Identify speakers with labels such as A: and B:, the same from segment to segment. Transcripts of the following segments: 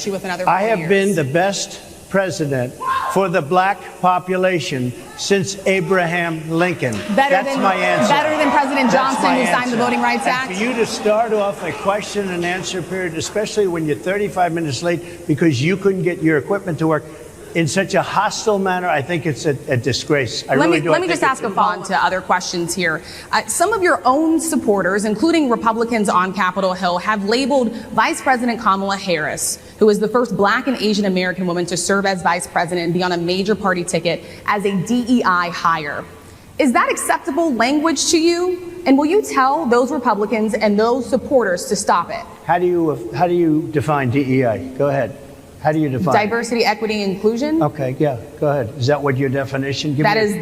A: With another
B: I have
A: years.
B: been the best president for the black population since Abraham Lincoln. That's my answer.
A: Better than President Johnson, who signed the Voting Rights Act?
B: And for you to start off a question and answer period, especially when you're 35 minutes late because you couldn't get your equipment to work, in such a hostile manner, I think it's a disgrace.
A: Let me just ask a follow-on to other questions here. Some of your own supporters, including Republicans on Capitol Hill, have labeled Vice President Kamala Harris, who is the first black and Asian American woman to serve as vice president and be on a major party ticket, as a DEI hire. Is that acceptable language to you? And will you tell those Republicans and those supporters to stop it?
B: How do you define DEI? Go ahead. How do you define
A: diversity, equity, inclusion?
B: Okay, yeah, go ahead. Is that what your definition?
A: That is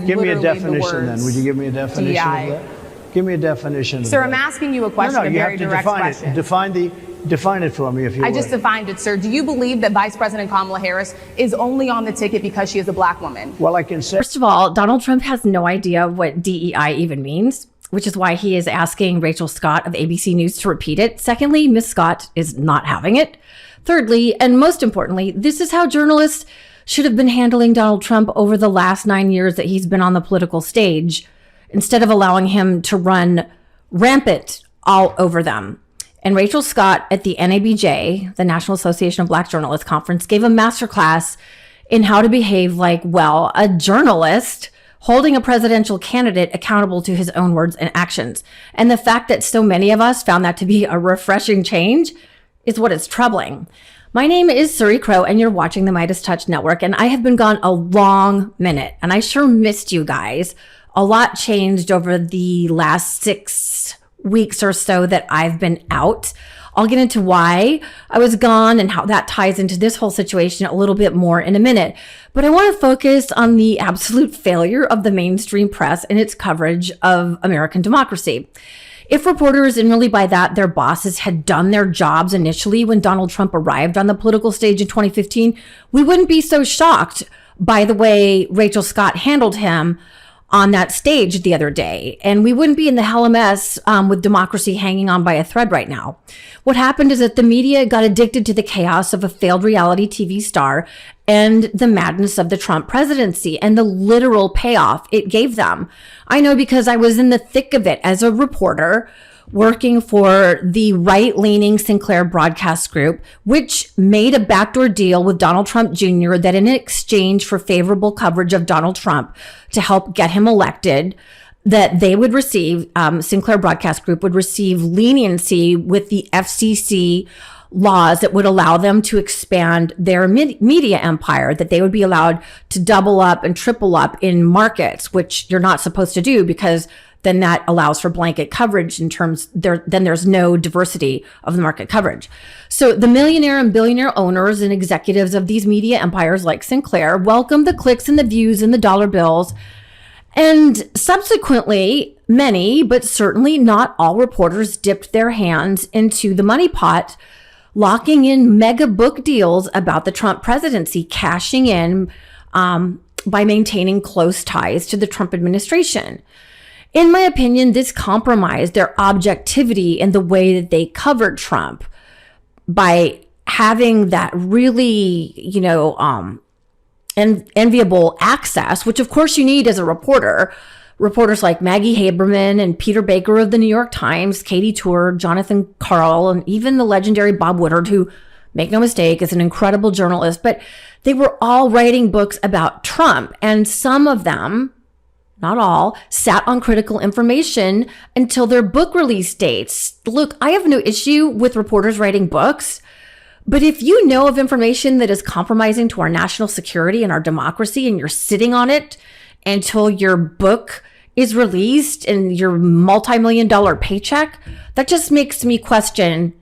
B: give me a definition
A: the words
B: then. Would you give me a definition
A: DEI.
B: of that? Give me a definition of
A: Sir,
B: that.
A: I'm asking you a question, a very direct question.
B: Define it for me, if you would.
A: I just defined it, sir. Do you believe that Vice President Kamala Harris is only on the ticket because she is a black woman?
B: Well, I can say...
C: First of all, Donald Trump has no idea what DEI even means, which is why he is asking Rachel Scott of ABC News to repeat it. Secondly, Ms. Scott is not having it. Thirdly, and most importantly, this is how journalists should have been handling Donald Trump over the last 9 years that he's been on the political stage, instead of allowing him to run rampant all over them. And Rachel Scott at the NABJ, the National Association of Black Journalists Conference, gave a masterclass in how to behave like, well, a journalist holding a presidential candidate accountable to his own words and actions. And the fact that so many of us found that to be a refreshing change is what is troubling. My name is Suri Crowe, and you're watching the MeidasTouch Network, and I have been gone a long minute, and I sure missed you guys. A lot changed over the last 6 weeks or so that I've been out. I'll get into why I was gone and how that ties into this whole situation a little bit more in a minute. But I want to focus on the absolute failure of the mainstream press and its coverage of American democracy. If reporters, and really by that their bosses, had done their jobs initially when Donald Trump arrived on the political stage in 2015, we wouldn't be so shocked by the way Rachel Scott handled him on that stage the other day. And we wouldn't be in the hell mess with democracy hanging on by a thread right now. What happened is that the media got addicted to the chaos of a failed reality TV star and the madness of the Trump presidency and the literal payoff it gave them. I know because I was in the thick of it as a reporter working for the right-leaning Sinclair broadcast group, which made a backdoor deal with Donald Trump Jr. that in exchange for favorable coverage of Donald Trump to help get him elected, that they would receive, Sinclair Broadcast Group would receive leniency with the FCC laws that would allow them to expand their media empire, that they would be allowed to double up and triple up in markets, which you're not supposed to do because then that allows for blanket coverage in terms then there's no diversity of the market coverage. So the millionaire and billionaire owners and executives of these media empires like Sinclair welcome the clicks and the views and the dollar bills. And subsequently, many, but certainly not all reporters dipped their hands into the money pot, locking in mega book deals about the Trump presidency, cashing in by maintaining close ties to the Trump administration. In my opinion, this compromised their objectivity in the way that they covered Trump by having that really, enviable access, which of course you need as a reporter. Reporters like Maggie Haberman and Peter Baker of the New York Times, Katie Tour, Jonathan Karl, and even the legendary Bob Woodward, who, make no mistake, is an incredible journalist, but they were all writing books about Trump, and some of them, not all, sat on critical information until their book release dates. Look, I have no issue with reporters writing books, but if you know of information that is compromising to our national security and our democracy and you're sitting on it until your book is released and your multi-million-dollar paycheck, that just makes me question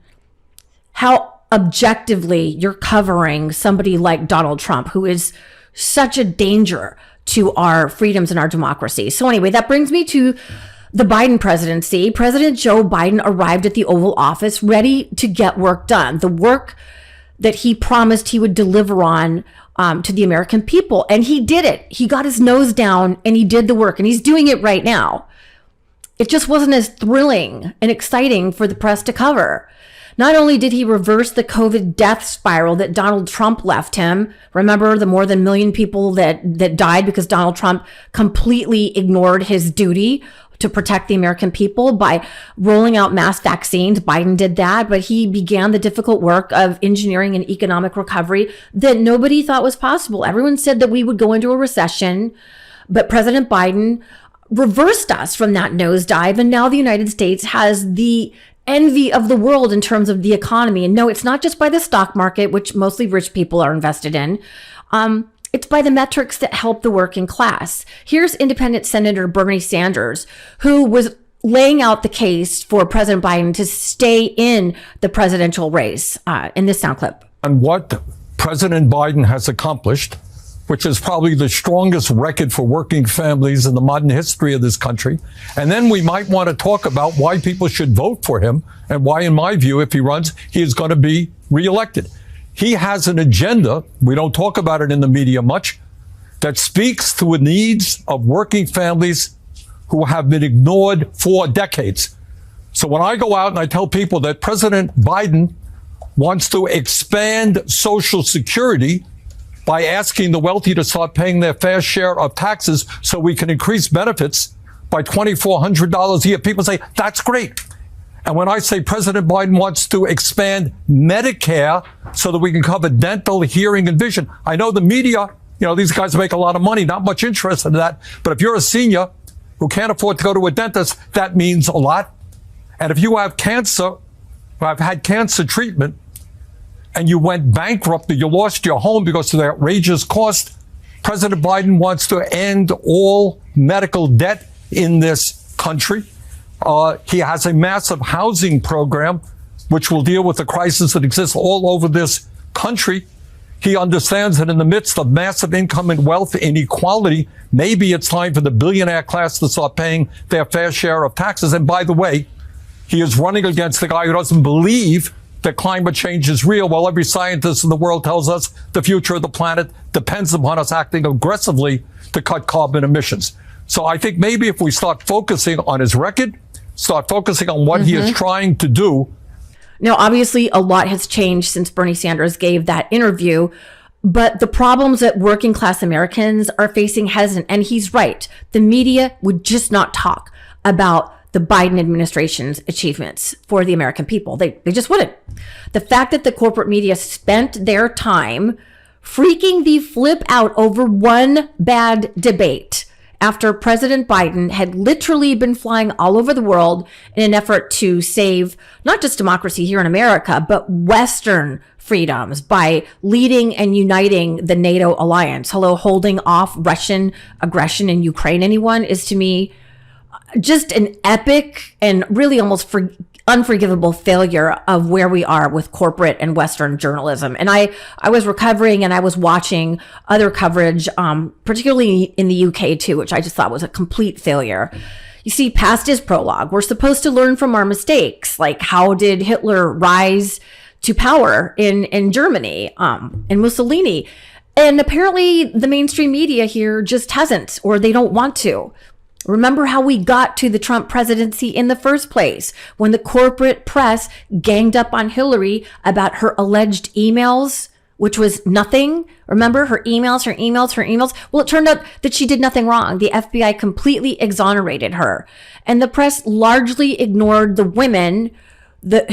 C: how objectively you're covering somebody like Donald Trump, who is such a danger to our freedoms and our democracy. So anyway, that brings me to the Biden presidency. President Joe Biden arrived at the Oval Office ready to get work done, the work that he promised he would deliver on to the American people. And he did it. He got his nose down and he did the work, and he's doing it right now. It just wasn't as thrilling and exciting for the press to cover. Not only did he reverse the COVID death spiral that Donald Trump left him, remember the more than 1 million people that died because Donald Trump completely ignored his duty to protect the American people by rolling out mass vaccines. Biden did that, but he began the difficult work of engineering an economic recovery that nobody thought was possible. Everyone said that we would go into a recession, but President Biden reversed us from that nosedive. And now the United States has the envy of the world in terms of the economy. And no, it's not just by the stock market, which mostly rich people are invested in. It's by the metrics that help the working class. Here's independent Senator Bernie Sanders, who was laying out the case for President Biden to stay in the presidential race in this sound clip.
D: And what President Biden has accomplished, which is probably the strongest record for working families in the modern history of this country. And then we might want to talk about why people should vote for him and why, in my view, if he runs, he is going to be reelected. He has an agenda, we don't talk about it in the media much, that speaks to the needs of working families who have been ignored for decades. So when I go out and I tell people that President Biden wants to expand Social Security by asking the wealthy to start paying their fair share of taxes so we can increase benefits by $2,400 a year, people say, that's great. And when I say President Biden wants to expand Medicare so that we can cover dental, hearing, and vision, I know the media, these guys make a lot of money, not much interest in that. But if you're a senior who can't afford to go to a dentist, that means a lot. And if you have cancer, or have had cancer treatment, and you went bankrupt or you lost your home because of the outrageous cost, President Biden wants to end all medical debt in this country. He has a massive housing program which will deal with the crisis that exists all over this country. He understands that in the midst of massive income and wealth inequality, maybe it's time for the billionaire class to start paying their fair share of taxes. And by the way, he is running against the guy who doesn't believe that climate change is real, while every scientist in the world tells us the future of the planet depends upon us acting aggressively to cut carbon emissions. So I think maybe if we start focusing on his record, start focusing on what he is trying to do.
C: Now, obviously, a lot has changed since Bernie Sanders gave that interview, but the problems that working class Americans are facing hasn't. And he's right. The media would just not talk about the Biden administration's achievements for the American people. They just wouldn't. The fact that the corporate media spent their time freaking the flip out over one bad debate after President Biden had literally been flying all over the world in an effort to save not just democracy here in America, but Western freedoms by leading and uniting the NATO alliance. Holding off Russian aggression in Ukraine, anyone, is to me just an epic and really almost unforgivable failure of where we are with corporate and Western journalism. And I was recovering and I was watching other coverage, particularly in the UK too, which I just thought was a complete failure. You see, past is prologue. We're supposed to learn from our mistakes. Like, how did Hitler rise to power in Germany, and Mussolini? And apparently the mainstream media here just hasn't, or they don't want to. Remember how we got to the Trump presidency in the first place, when the corporate press ganged up on Hillary about her alleged emails, which was nothing. Remember her emails. Well, it turned out that she did nothing wrong. The FBI completely exonerated her. And the press largely ignored the women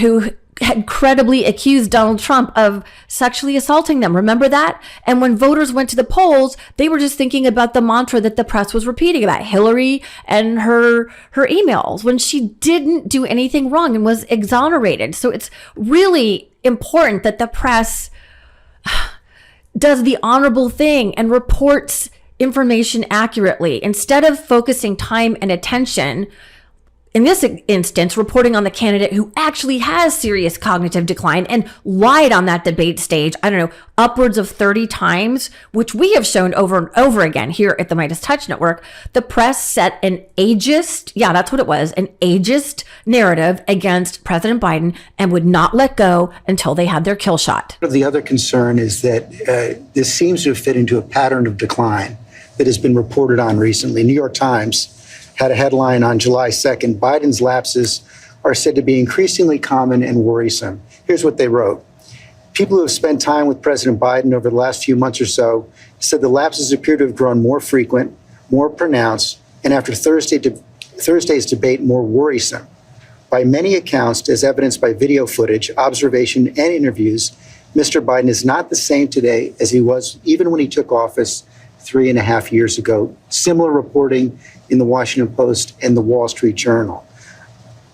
C: who had credibly accused Donald Trump of sexually assaulting them. Remember that? And when voters went to the polls, they were just thinking about the mantra that the press was repeating about Hillary and her emails, when she didn't do anything wrong and was exonerated. So it's really important that the press does the honorable thing and reports information accurately instead of focusing time and attention, in this instance, reporting on the candidate who actually has serious cognitive decline and lied on that debate stage, upwards of 30 times, which we have shown over and over again here at the MeidasTouch Network. The press set an ageist, that's what it was, an ageist narrative against President Biden and would not let go until they had their kill shot.
E: The other concern is that this seems to fit into a pattern of decline that has been reported on recently. New York Times had a headline on July 2nd, Biden's lapses are said to be increasingly common and worrisome. Here's what they wrote. People who have spent time with President Biden over the last few months or so said the lapses appear to have grown more frequent, more pronounced, and after Thursday's debate, more worrisome. By many accounts, as evidenced by video footage, observation, and interviews, Mr. Biden is not the same today as he was even when he took office 3.5 years ago. Similar reporting in the Washington Post and the Wall Street Journal.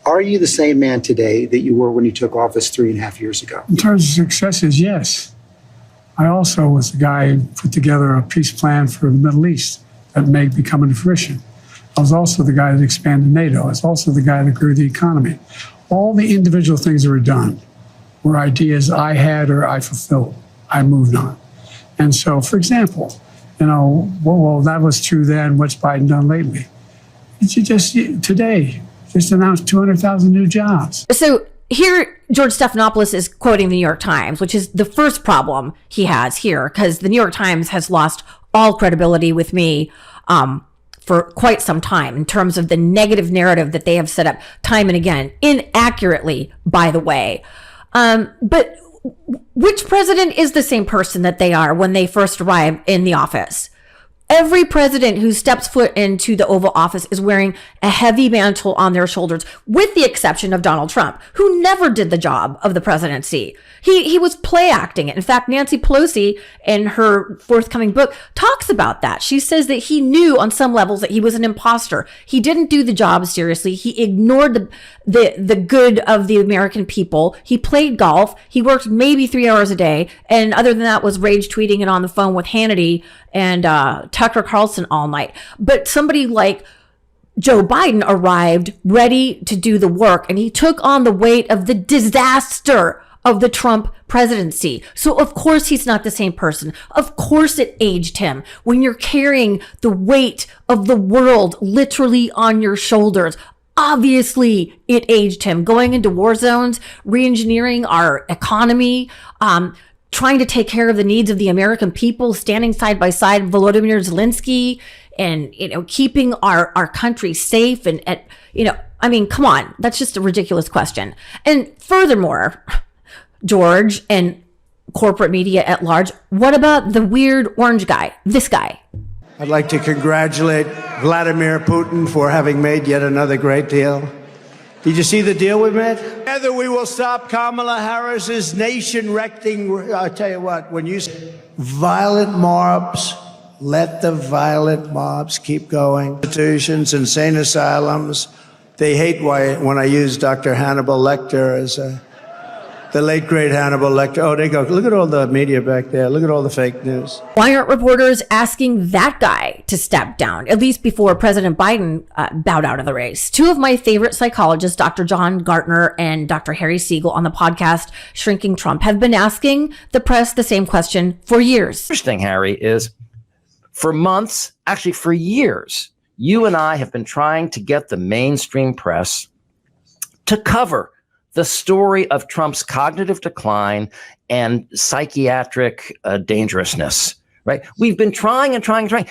E: Are you the same man today that you were when you took office 3.5 years ago?
F: In terms of successes, yes. I also was the guy who put together a peace plan for the Middle East that may be coming to fruition. I was also the guy that expanded NATO. I was also the guy that grew the economy. All the individual things that were done were ideas I had or I fulfilled. I moved on. And so, for example, well, that was true then. What's Biden done lately? Today, just announced 200,000 new jobs.
C: So here, George Stephanopoulos is quoting the New York Times, which is the first problem he has here, because the New York Times has lost all credibility with me for quite some time in terms of the negative narrative that they have set up time and again, inaccurately, by the way. But which president is the same person that they are when they first arrive in the office? Every president who steps foot into the Oval Office is wearing a heavy mantle on their shoulders, with the exception of Donald Trump, who never did the job of the presidency. He was play acting it. In fact, Nancy Pelosi, in her forthcoming book, talks about that. She says that he knew on some levels that he was an imposter. He didn't do the job seriously. He ignored the good of the American people. He played golf. He worked maybe 3 hours a day. And other than that was rage tweeting and on the phone with Hannity and Tucker Carlson all night. But somebody like Joe Biden arrived ready to do the work, and he took on the weight of the disaster of the Trump presidency. So of course he's not the same person. Of course it aged him. When you're carrying the weight of the world literally on your shoulders, obviously it aged him. Going into war zones, re-engineering our economy, trying to take care of the needs of the American people, standing side by side with Volodymyr Zelensky, and keeping our country safe. And I mean, come on, that's just a ridiculous question. And furthermore, George and corporate media at large, what about the weird orange guy, this guy?
B: I'd like to congratulate Vladimir Putin for having made yet another great deal. Did you see the deal we made? Together we will stop Kamala Harris's nation-wrecking. I'll tell you what, when you say violent mobs, let the violent mobs keep going. Institutions, insane asylums, they hate when I use Dr. Hannibal Lecter as the late, great Hannibal Lecter. Oh, they go, look at all the media back there. Look at all the fake news.
C: Why aren't reporters asking that guy to step down, at least before President Biden bowed out of the race? Two of my favorite psychologists, Dr. John Gartner and Dr. Harry Siegel on the podcast Shrinking Trump, have been asking the press the same question for years.
G: Interesting, Harry, is for months, actually for years, you and I have been trying to get the mainstream press to cover the story of Trump's cognitive decline and psychiatric dangerousness, right? We've been trying and trying and trying.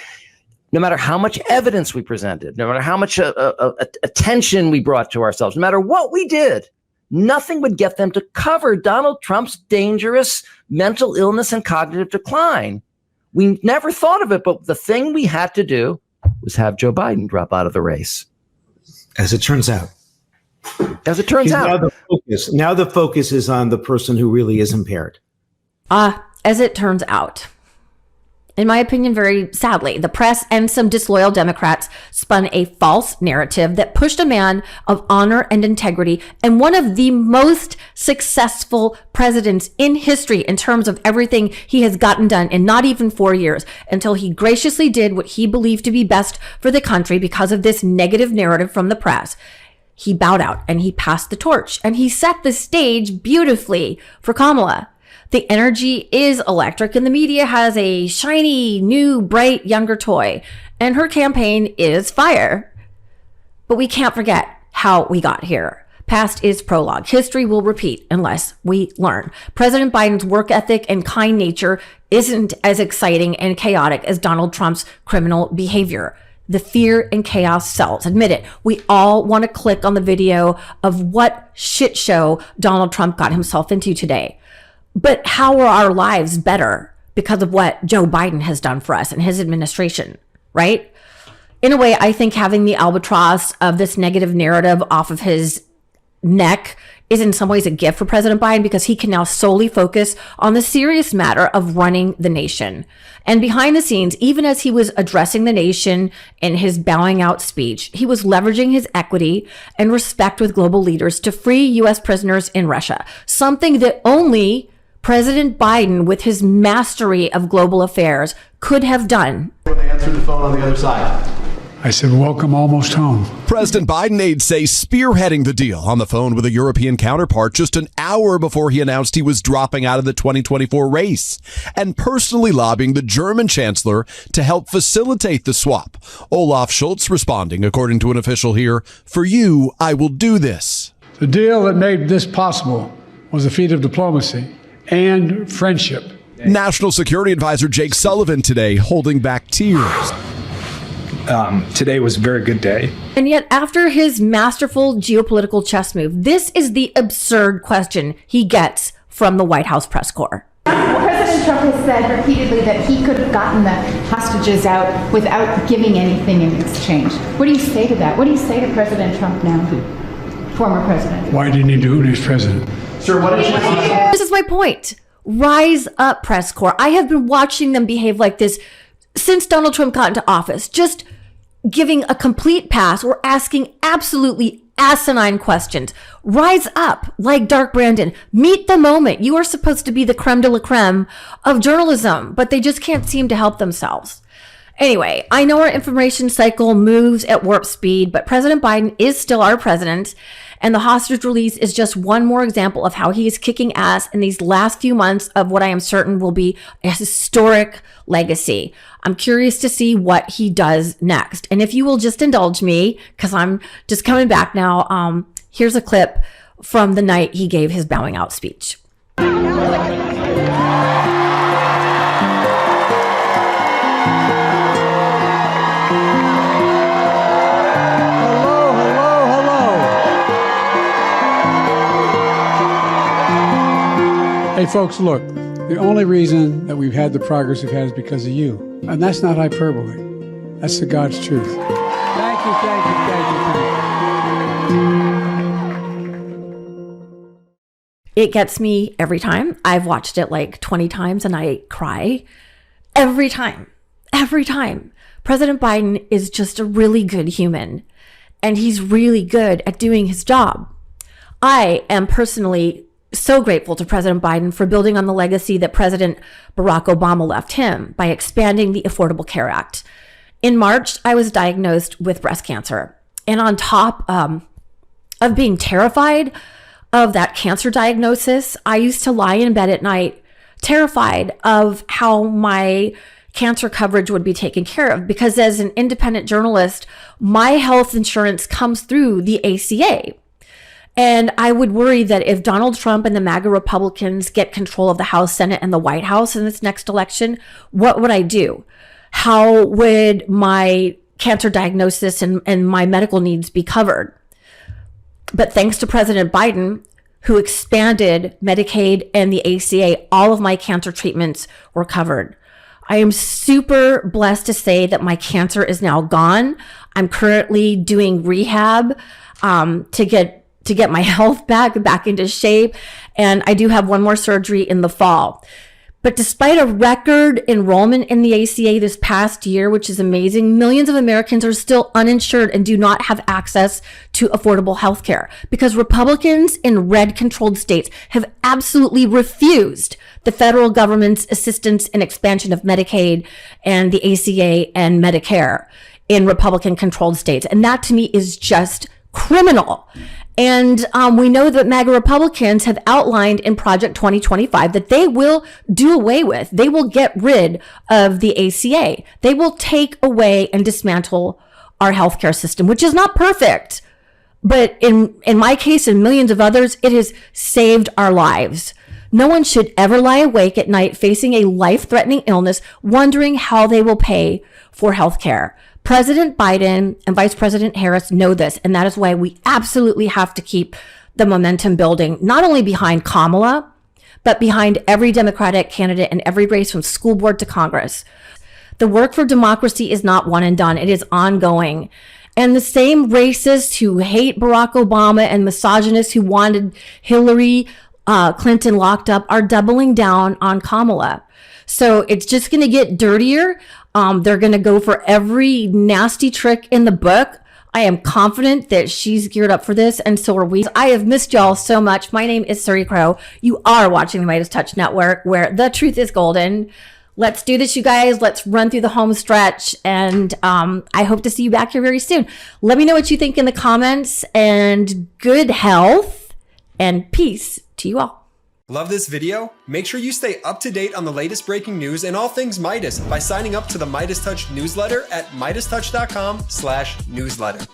G: No matter how much evidence we presented, no matter how much attention we brought to ourselves, no matter what we did, nothing would get them to cover Donald Trump's dangerous mental illness and cognitive decline. We never thought of it, but the thing we had to do was have Joe Biden drop out of the race.
H: As it turns out.
I: Now the focus is on the person who really is impaired.
C: As it turns out. In my opinion, very sadly, the press and some disloyal Democrats spun a false narrative that pushed a man of honor and integrity and one of the most successful presidents in history in terms of everything he has gotten done in not even 4 years, until he graciously did what he believed to be best for the country because of this negative narrative from the press. He bowed out and he passed the torch, and he set the stage beautifully for Kamala. The energy is electric, and the media has a shiny, new, bright, younger toy, and her campaign is fire. But we can't forget how we got here. Past is prologue. History will repeat unless we learn. President Biden's work ethic and kind nature isn't as exciting and chaotic as Donald Trump's criminal behavior. The fear and chaos sells. Admit it. We all want to click on the video of what shit show Donald Trump got himself into today. But how are our lives better because of what Joe Biden has done for us and his administration, right? In a way, I think having the albatross of this negative narrative off of his neck is in some ways a gift for President Biden, because he can now solely focus on the serious matter of running the nation. And behind the scenes, even as he was addressing the nation in his bowing out speech, he was leveraging his equity and respect with global leaders to free U.S. prisoners in Russia, something that only President Biden, with his mastery of global affairs, could have done.
J: When they answered the phone on the other side,
F: I said, welcome almost home.
K: President Biden aides say spearheading the deal on the phone with a European counterpart just an hour before he announced he was dropping out of the 2024 race, and personally lobbying the German chancellor to help facilitate the swap. Olaf Scholz responding, according to an official here, "For you, I will do this."
F: The deal that made this possible was a feat of diplomacy and friendship.
K: National Security Advisor Jake Sullivan today holding back tears.
J: Today was a very good day.
C: And yet, after his masterful geopolitical chess move, this is the absurd question he gets from the White House press corps.
L: President Trump has said repeatedly that he could have gotten the hostages out without giving anything in exchange. What do you say to that? What do you say to President Trump now, former president?
F: Why didn't he do it when he was president?
J: Sir, what did you say?
C: This is my point. Rise up, press corps. I have been watching them behave like this since Donald Trump got into office, just giving a complete pass or asking absolutely asinine questions. Rise up like Dark Brandon. Meet the moment. You are supposed to be the creme de la creme of journalism, but they just can't seem to help themselves. Anyway, I know our information cycle moves at warp speed, but President Biden is still our president, and the hostage release is just one more example of how he is kicking ass in these last few months of what I am certain will be a historic legacy. I'm curious to see what he does next. And if you will just indulge me, because I'm just coming back now, here's a clip from the night he gave his bowing out speech.
F: Hey, folks, look, the only reason that we've had the progress we've had is because of you. And that's not hyperbole. That's the God's truth. Thank you, thank you, thank you.
C: It gets me every time. I've watched it like 20 times and I cry every time. Every time. President Biden is just a really good human, and he's really good at doing his job. I am personally so grateful to President Biden for building on the legacy that President Barack Obama left him by expanding the Affordable Care Act. In March, I was diagnosed with breast cancer. And on top of being terrified of that cancer diagnosis, I used to lie in bed at night terrified of how my cancer coverage would be taken care of, because as an independent journalist, my health insurance comes through the ACA. And I would worry that if Donald Trump and the MAGA Republicans get control of the House, Senate, and the White House in this next election, what would I do? How would my cancer diagnosis and my medical needs be covered? But thanks to President Biden, who expanded Medicaid and the ACA, all of my cancer treatments were covered. I am super blessed to say that my cancer is now gone. I'm currently doing rehab to get my health back into shape. And I do have one more surgery in the fall. But despite a record enrollment in the ACA this past year, which is amazing, millions of Americans are still uninsured and do not have access to affordable health care because Republicans in red-controlled states have absolutely refused the federal government's assistance and expansion of Medicaid and the ACA and Medicare in Republican-controlled states. And that to me is just criminal. And we know that MAGA Republicans have outlined in Project 2025 that they will do away with, they will get rid of the ACA. They will take away and dismantle our healthcare system, which is not perfect. But in my case and millions of others, it has saved our lives. No one should ever lie awake at night facing a life-threatening illness, wondering how they will pay for healthcare. President Biden and Vice President Harris know this, and that is why we absolutely have to keep the momentum building, not only behind Kamala, but behind every Democratic candidate in every race from school board to Congress. The work for democracy is not one and done. It is ongoing. And the same racists who hate Barack Obama and misogynists who wanted Hillary Clinton locked up are doubling down on Kamala. So it's just going to get dirtier. They're going to go for every nasty trick in the book. I am confident that she's geared up for this, and so are we. I have missed y'all so much. My name is Suri Crowe. You are watching the MeidasTouch Network, where the truth is golden. Let's do this, you guys. Let's run through the home stretch, and I hope to see you back here very soon. Let me know what you think in the comments, and good health and peace to you all.
M: Love this video? Make sure you stay up to date on the latest breaking news and all things Meidas by signing up to the MeidasTouch newsletter at MeidasTouch.com/newsletter.